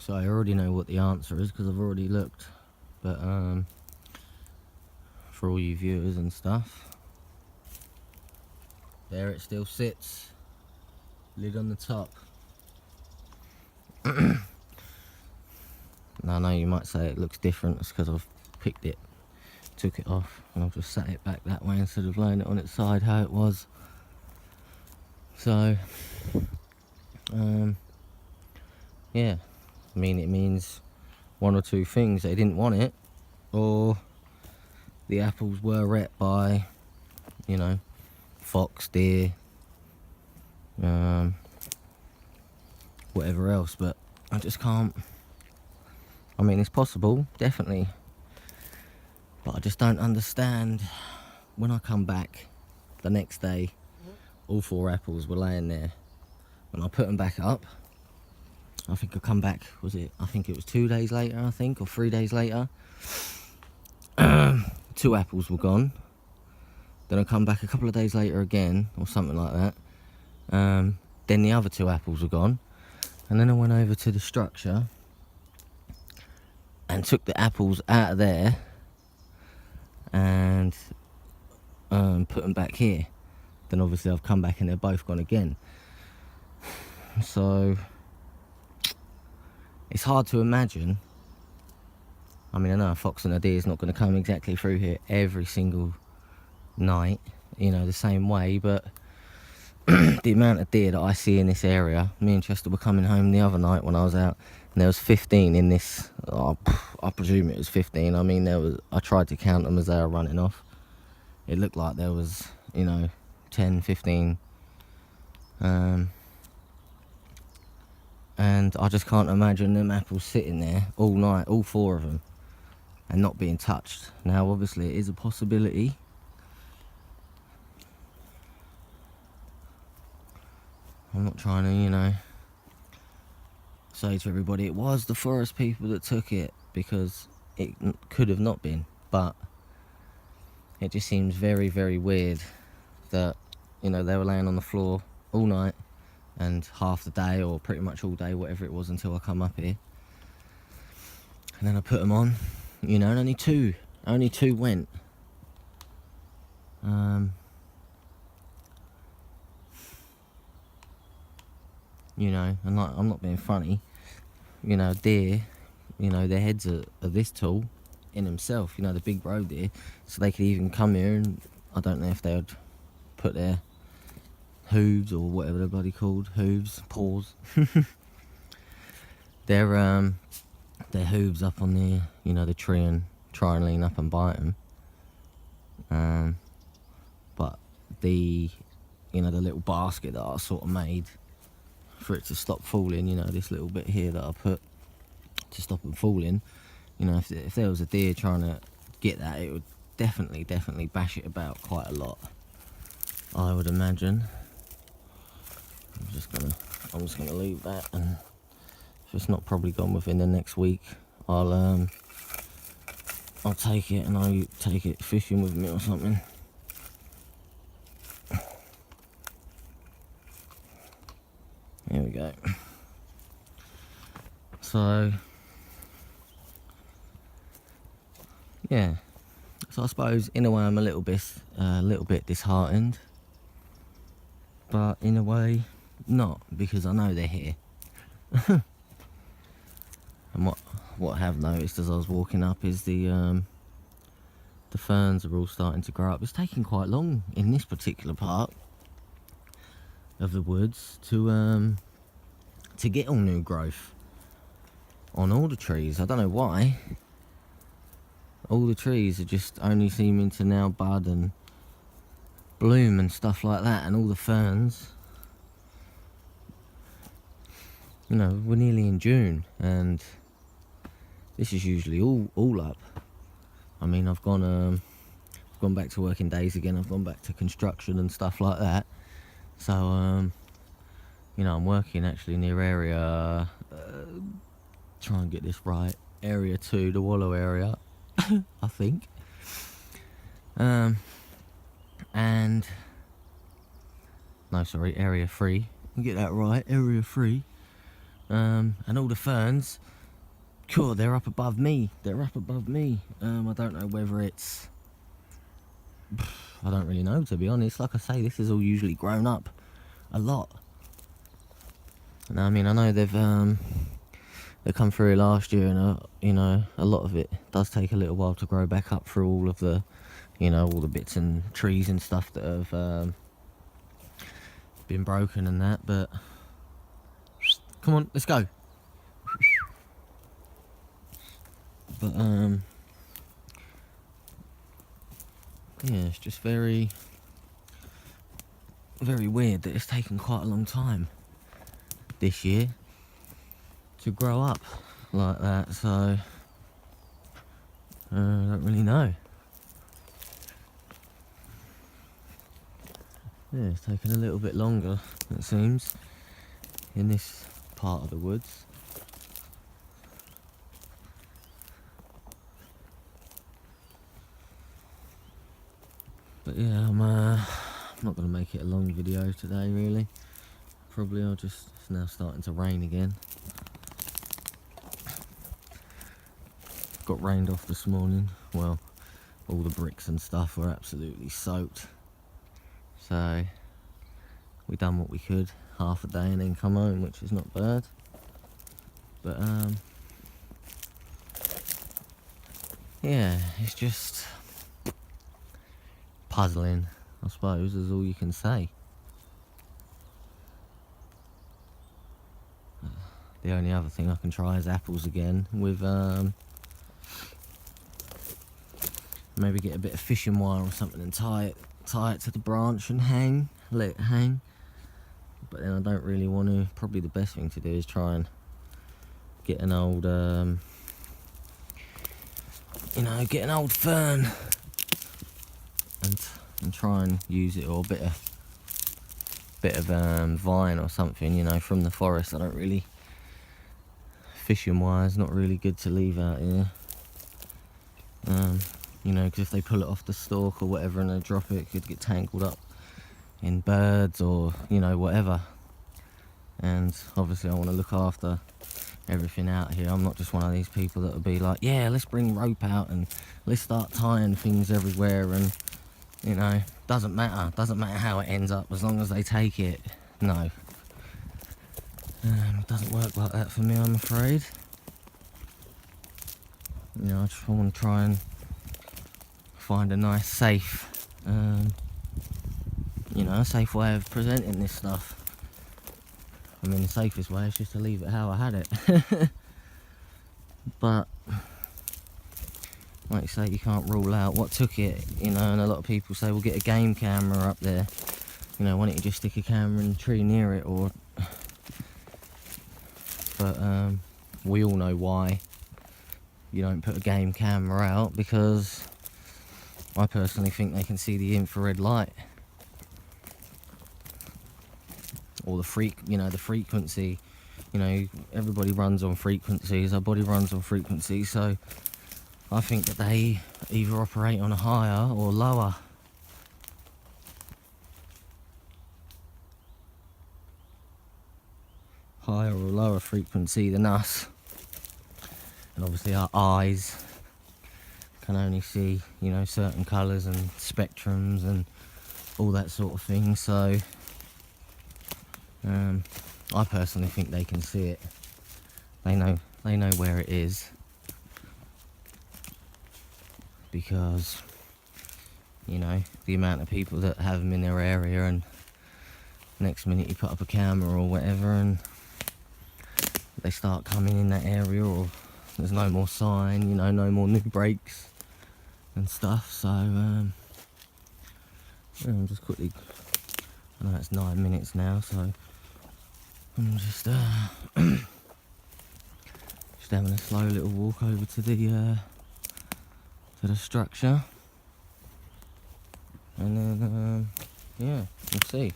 So I already know what the answer is because I've already looked. But for all you viewers and stuff, there it still sits, lid on the top. Now I know you might say it looks different. It's because I've picked it, took it off, and I've just sat it back that way instead of laying it on its side how it was. So yeah, I mean, it means one or two things: they didn't want it, or the apples were ate by, you know, fox, deer, whatever else. But I just can't. I mean, it's possible, definitely, but I just don't understand. When I come back the next day, all 4 apples were laying there. When I put them back up, I think I come back, I think it was 2 days later, or 3 days later. 2 apples were gone. Then I come back a couple of days later again, or something like that. Then the other 2 apples were gone. And then I went over to the structure and took the apples out of there and put them back here. Then obviously I've come back and they're both gone again. So it's hard to imagine. I mean, I know a fox and a deer is not going to come exactly through here every single night, you know, the same way, but the amount of deer that I see in this area. Me and Chester were coming home the other night when I was out, and there was 15 in this. I presume it was 15. I mean, I tried to count them as they were running off. It looked like there was, you know, 10, 15. And I just can't imagine them apples sitting there all night, all 4 of them, and not being touched. Now, obviously, it is a possibility. I'm not trying to, you know, say to everybody it was the forest people that took it, because it could have not been. But it just seems very, very weird that, you know, they were laying on the floor all night and half the day, or pretty much all day, whatever it was, until I come up here. And then I put them on, you know, and only two went. You know, and like, I'm not being funny, you know, deer, you know, their heads are this tall in themselves, you know, the big roe deer, so they could even come here, and I don't know if they would put their hooves, or whatever they're bloody called, paws, their hooves up on the, you know, the tree, and try and lean up and bite them. But the, you know, the little basket that I sort of made for it to stop falling, you know, this little bit here that I put to stop them falling, you know, if there was a deer trying to get that, it would definitely bash it about quite a lot, I would imagine. I'm just gonna leave that, and if it's not probably gone within the next week, I'll take it, and I'll take it fishing with me or something. Here we go. So yeah, so I suppose in a way I'm a little bit disheartened, but in a way not, because I know they're here. And what I have noticed as I was walking up is the ferns are all starting to grow up. It's taking quite long in this particular part of the woods to get all new growth on all the trees. I don't know why. All the trees are just only seeming to now bud and bloom and stuff like that, and all the ferns, you know, we're nearly in June, and this is usually all up. I mean, I've gone back to working days again. I've gone back to construction and stuff like that. So you know, I'm working actually near area, try and get this right, area 2, the Wallow area, I think. And no, sorry, area 3. Get that right, area 3. and all the ferns, cool, they're up above me. I don't know whether it's, I don't really know, to be honest. Like I say, this is all usually grown up a lot. And I mean, I know they come through last year, and you know, a lot of it does take a little while to grow back up through all of the, you know, all the bits and trees and stuff that have been broken and that. But come on, let's go. But yeah, it's just very, very weird that it's taken quite a long time this year to grow up like that. So I don't really know. Yeah, it's taken a little bit longer, it seems, in this part of the woods. But yeah, I'm not going to make it a long video today, really. Probably it's now starting to rain again. Got rained off this morning. Well, all the bricks and stuff were absolutely soaked. So we done what we could, half a day, and then come home, which is not bad. But yeah, it's just puzzling, I suppose, is all you can say. The only other thing I can try is apples again, with maybe get a bit of fishing wire or something and tie it to the branch and let it hang. But then I don't really want to. Probably the best thing to do is try and get an old get an old fern and try and use it, or a bit of vine or something, you know, from the forest. I don't really, fishing wire is not really good to leave out here, you know, because if they pull it off the stalk or whatever and they drop it, it could get tangled up in birds or, you know, whatever. And obviously I want to look after everything out here. I'm not just one of these people that would be like, yeah, let's bring rope out and let's start tying things everywhere, and, you know, doesn't matter how it ends up, as long as they take it. No, it doesn't work like that for me, I'm afraid. You know, I just want to try and find a nice, safe, you know, a safe way of presenting this stuff. I mean, the safest way is just to leave it how I had it. But like you say, you can't rule out what took it, you know. And a lot of people say, well, get a game camera up there, you know, why don't you just stick a camera in a tree near it? Or but we all know why you don't put a game camera out, because I personally think they can see the infrared light, or the frequency. You know, everybody runs on frequencies, our body runs on frequency, so I think that they either operate on a higher or lower. Higher or lower frequency than us. And obviously our eyes can only see, you know, certain colours and spectrums and all that sort of thing, so I personally think they can see it. They know where it is, because, you know, the amount of people that have them in their area, and next minute you put up a camera or whatever and they start coming in that area, or there's no more sign, you know, no more new breaks and stuff. So I'm just quickly, I know it's 9 minutes now, so I'm just having a slow little walk over to the structure, and then yeah, we'll see.